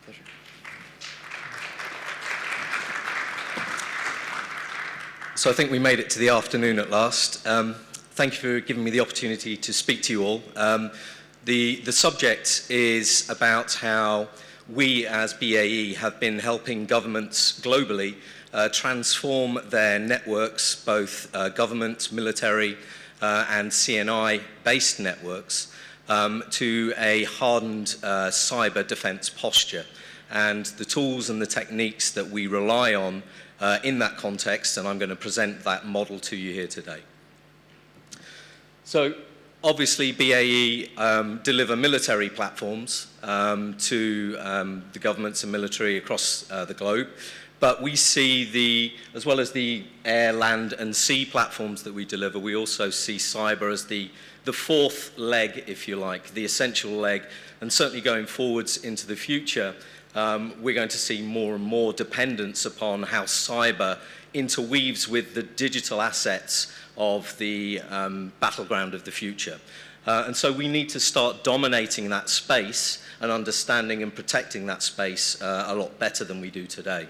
Pleasure. So I think we made it to the afternoon at last. Thank you for giving me the opportunity to speak to you all. The subject is about how we as BAE have been helping governments globally transform their networks, both government, military, and CNI-based networks, to a hardened cyber defense posture. And the tools and the techniques that we rely on in that context, and I'm going to present that model to you here today. So, obviously, BAE deliver military platforms to the governments and military across the globe, but we see as well as the air, land, and sea platforms that we deliver, we also see cyber as the fourth leg, if you like, the essential leg, and certainly going forwards into the future, we're going to see more and more dependence upon how cyber interweaves with the digital assets of the battleground of the future. And so we need to start dominating that space and understanding and protecting that space a lot better than we do today.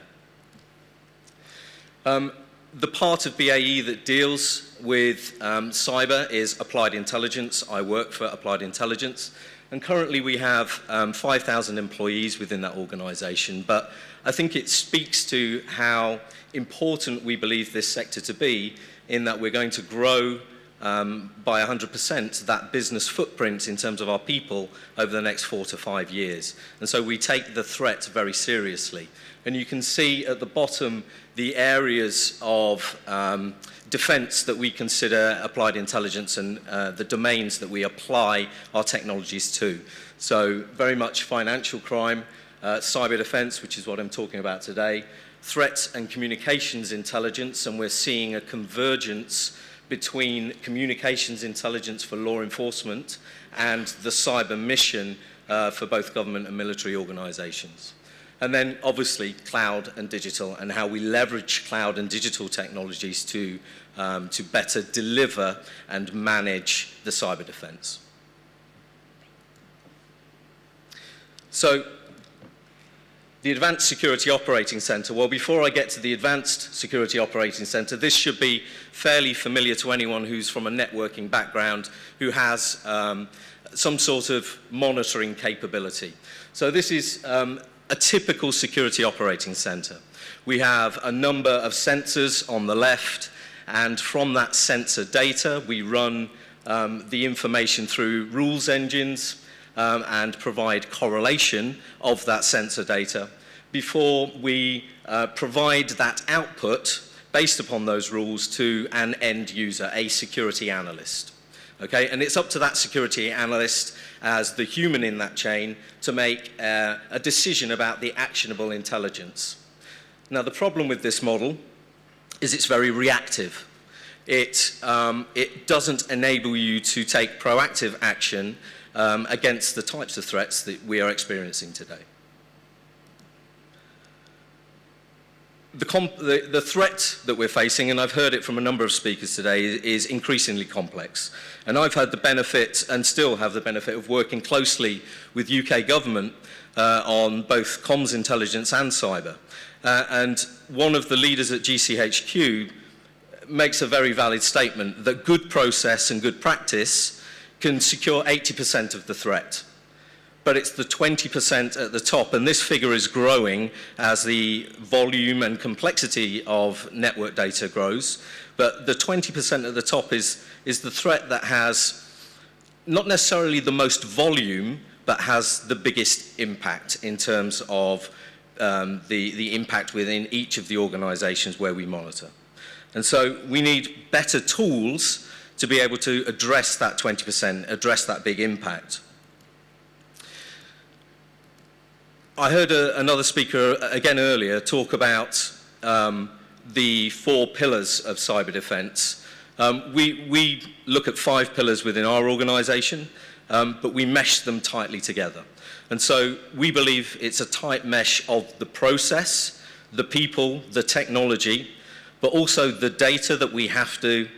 The part of BAE that deals with cyber is Applied Intelligence. I work for Applied Intelligence. And currently we have 5,000 employees within that organization, but I think it speaks to how important we believe this sector to be, in that we're going to grow by 100% that business footprint in terms of our people over the next 4 to 5 years. And so we take the threat very seriously. And you can see at the bottom the areas of defense that we consider applied intelligence and the domains that we apply our technologies to. So very much financial crime, cyber defense, which is what I'm talking about today, threat and communications intelligence, and we're seeing a convergence between communications intelligence for law enforcement and the cyber mission for both government and military organizations. And then obviously cloud and digital, and how we leverage cloud and digital technologies to better deliver and manage the cyber defense. So the Advanced Security Operating Center, well, before I get to the Advanced Security Operating Center, this should be fairly familiar to anyone who's from a networking background, who has some sort of monitoring capability. So this is a typical security operating center. We have a number of sensors on the left, and from that sensor data, we run the information through rules engines and provide correlation of that sensor data before we provide that output based upon those rules to an end user, a security analyst. Okay, and it's up to that security analyst as the human in that chain to make a decision about the actionable intelligence. Now, the problem with this model is it's very reactive. It doesn't enable you to take proactive action against the types of threats that we are experiencing today. The threat that we're facing, and I've heard it from a number of speakers today, is increasingly complex. And I've had the benefit, and still have the benefit, of working closely with UK government on both comms intelligence and cyber. And one of the leaders at GCHQ makes a very valid statement that good process and good practice can secure 80% of the threat. But it's the 20% at the top, and this figure is growing as the volume and complexity of network data grows. But the 20% at the top is the threat that has not necessarily the most volume, but has the biggest impact in terms of the impact within each of the organizations where we monitor. And so we need better tools to be able to address that 20%, address that big impact. I heard another speaker again earlier talk about the 4 pillars of cyber defense. We look at 5 pillars within our organization, but we mesh them tightly together. And so we believe it's a tight mesh of the process, the people, the technology, but also the data that we have to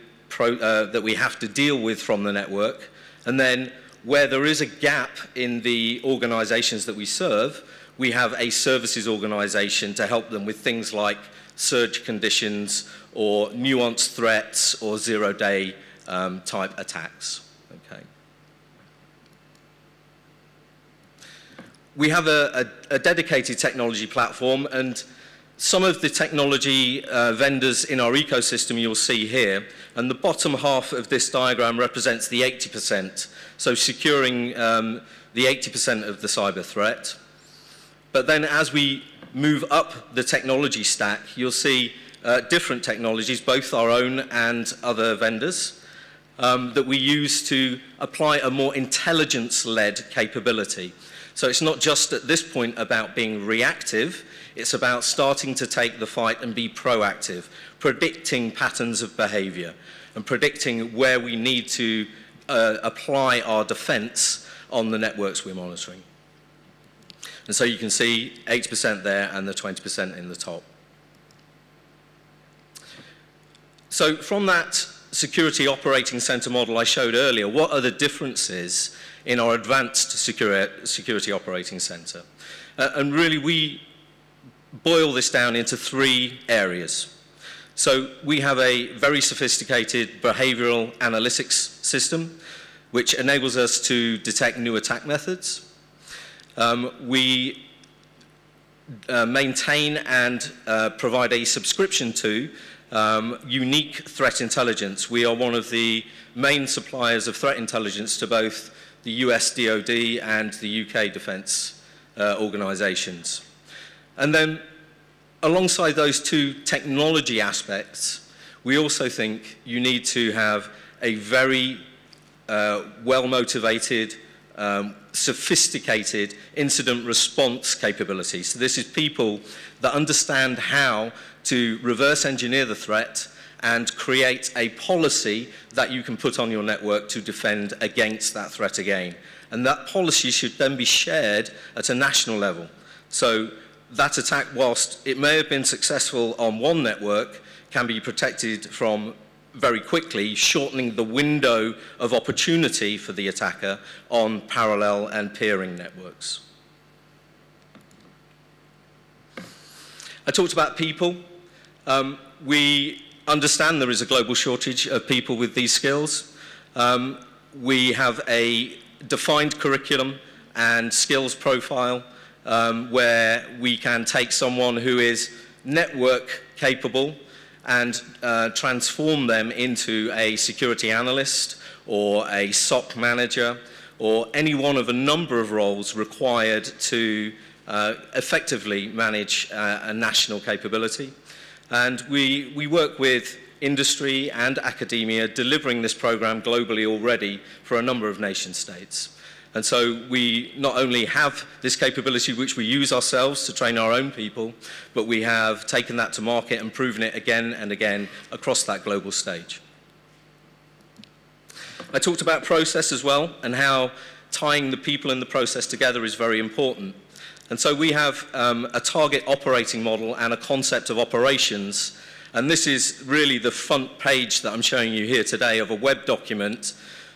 deal with from the network. And then where there is a gap in the organizations that we serve, we have a services organization to help them with things like surge conditions or nuanced threats or zero-day type attacks. Okay. We have a dedicated technology platform, and some of the technology vendors in our ecosystem you'll see here, and the bottom half of this diagram represents the 80%, so securing the 80% of the cyber threat. But then as we move up the technology stack, you'll see different technologies, both our own and other vendors, that we use to apply a more intelligence-led capability. So it's not just at this point about being reactive, it's about starting to take the fight and be proactive, predicting patterns of behavior and predicting where we need to apply our defense on the networks we're monitoring. And so you can see 8% there and the 20% in the top. So from that security operating center model I showed earlier, what are the differences in our advanced security operating center? And really we boil this down into 3 areas. So we have a very sophisticated behavioral analytics system which enables us to detect new attack methods. We maintain and provide a subscription to unique threat intelligence. We are one of the main suppliers of threat intelligence to both the US DoD and the UK defense organizations. And then alongside those 2 technology aspects, we also think you need to have a very well-motivated, sophisticated incident response capability. So this is people that understand how to reverse engineer the threat and create a policy that you can put on your network to defend against that threat again. And that policy should then be shared at a national level. So that attack, whilst it may have been successful on one network, can be protected from very quickly, shortening the window of opportunity for the attacker on parallel and peering networks. I talked about people. We understand there is a global shortage of people with these skills. We have a defined curriculum and skills profile where we can take someone who is network capable and transform them into a security analyst or a SOC manager or any one of a number of roles required to effectively manage a national capability. And we work with industry and academia delivering this program globally already for a number of nation states. And so we not only have this capability which we use ourselves to train our own people, but we have taken that to market and proven it again and again across that global stage. I talked about process as well and how tying the people and the process together is very important. And so we have a target operating model and a concept of operations. And this is really the front page that I'm showing you here today of a web document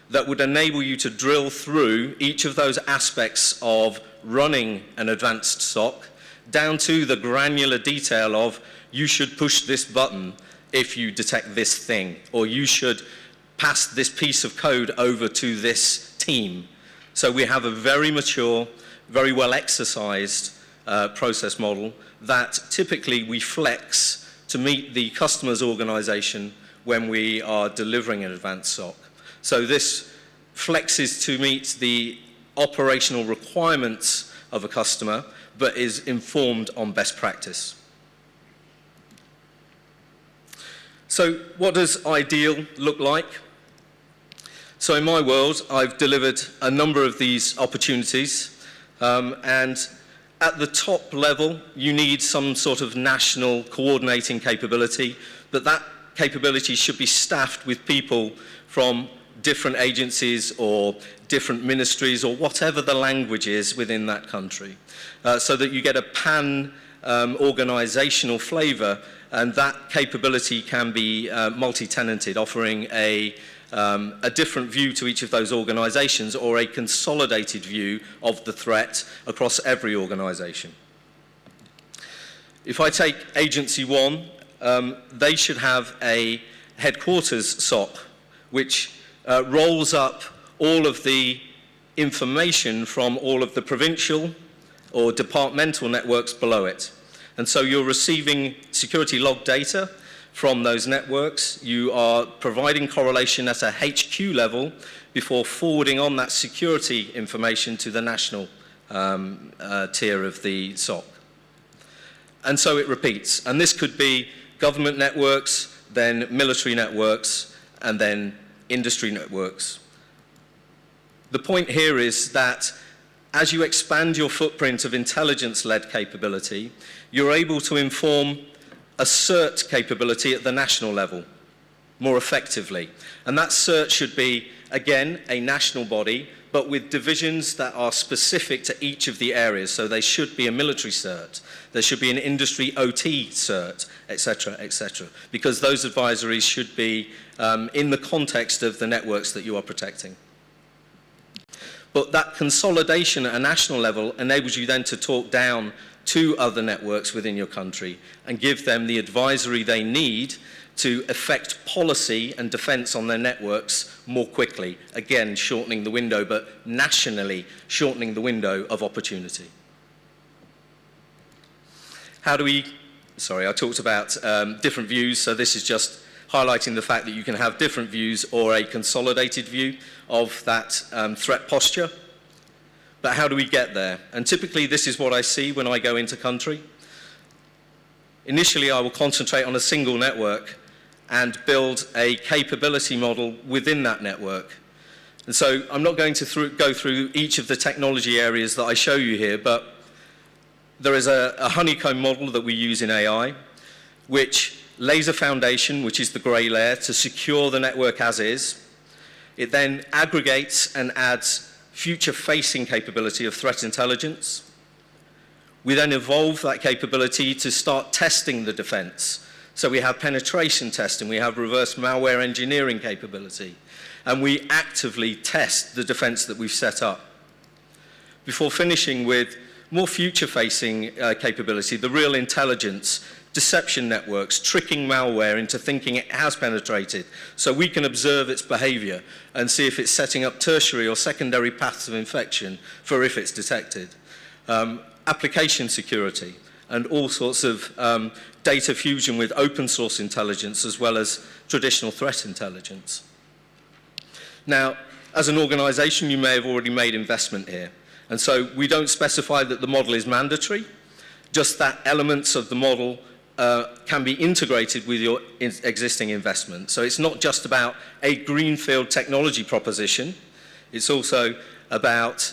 that would enable you to drill through each of those aspects of running an advanced SOC down to the granular detail of you should push this button if you detect this thing, or you should pass this piece of code over to this team. So we have a very mature, very well exercised process model that typically we flex to meet the customer's organization when we are delivering an advanced SOC. So this flexes to meet the operational requirements of a customer, but is informed on best practice. So what does ideal look like? So in my world, I've delivered a number of these opportunities, and at the top level, you need some sort of national coordinating capability, but that capability should be staffed with people from different agencies or different ministries or whatever the language is within that country, so that you get a pan-organizational flavor, and that capability can be multi-tenanted, offering a a different view to each of those organizations or a consolidated view of the threat across every organization. If I take Agency 1, they should have a headquarters SOC, which rolls up all of the information from all of the provincial or departmental networks below it. And so you're receiving security log data from those networks. You are providing correlation at a HQ level before forwarding on that security information to the national tier of the SOC. And so it repeats. And this could be government networks, then military networks, and then industry networks. The point here is that as you expand your footprint of intelligence-led capability, you're able to inform a CERT capability at the national level more effectively. And that CERT should be, again, a national body, but with divisions that are specific to each of the areas. So they should be a military CERT, there should be an industry OT CERT, etc., because those advisories should be in the context of the networks that you are protecting. But that consolidation at a national level enables you then to talk down to other networks within your country and give them the advisory they need to affect policy and defense on their networks more quickly. Again, shortening the window, but nationally shortening the window of opportunity. How do we, sorry, I talked about different views, so this is just highlighting the fact that you can have different views or a consolidated view of that threat posture. But how do we get there? And typically this is what I see when I go into country. Initially I will concentrate on a single network and build a capability model within that network. And so I'm not going to go through each of the technology areas that I show you here, but there is a honeycomb model that we use in AI, which lays a foundation, which is the gray layer, to secure the network as is. It then aggregates and adds future-facing capability of threat intelligence. We then evolve that capability to start testing the defense. So we have penetration testing, we have reverse malware engineering capability, and we actively test the defense that we've set up. Before finishing with more future-facing capability, the real intelligence, deception networks, tricking malware into thinking it has penetrated, so we can observe its behavior and see if it's setting up tertiary or secondary paths of infection for if it's detected. Application security and all sorts of data fusion with open source intelligence as well as traditional threat intelligence. Now, as an organization, you may have already made investment here. And so we don't specify that the model is mandatory, just that elements of the model can be integrated with your existing investment. So it's not just about a greenfield technology proposition, it's also about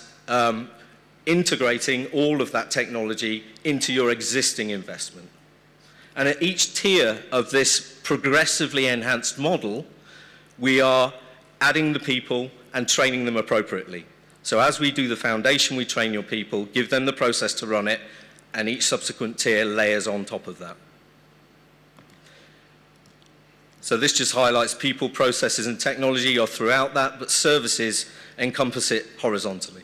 integrating all of that technology into your existing investment. And at each tier of this progressively enhanced model, we are adding the people and training them appropriately. So as we do the foundation, we train your people, give them the process to run it, and each subsequent tier layers on top of that. So this just highlights people, processes, and technology are throughout that, but services encompass it horizontally.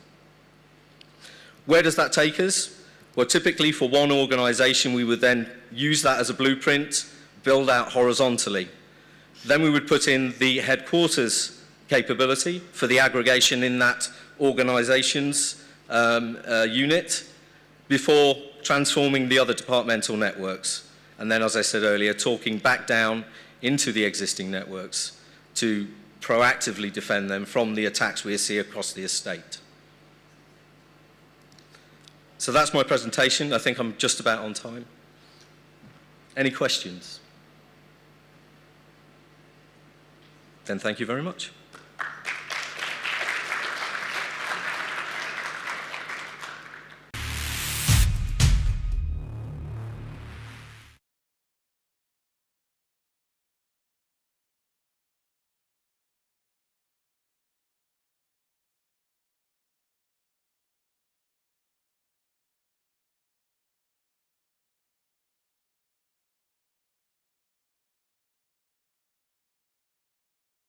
Where does that take us? Well, typically for one organization, we would then use that as a blueprint, build out horizontally. Then we would put in the headquarters capability for the aggregation in that organization's unit before transforming the other departmental networks. And then, as I said earlier, talking back down into the existing networks to proactively defend them from the attacks we see across the estate. So that's my presentation. I think I'm just about on time. Any questions? Then thank you very much.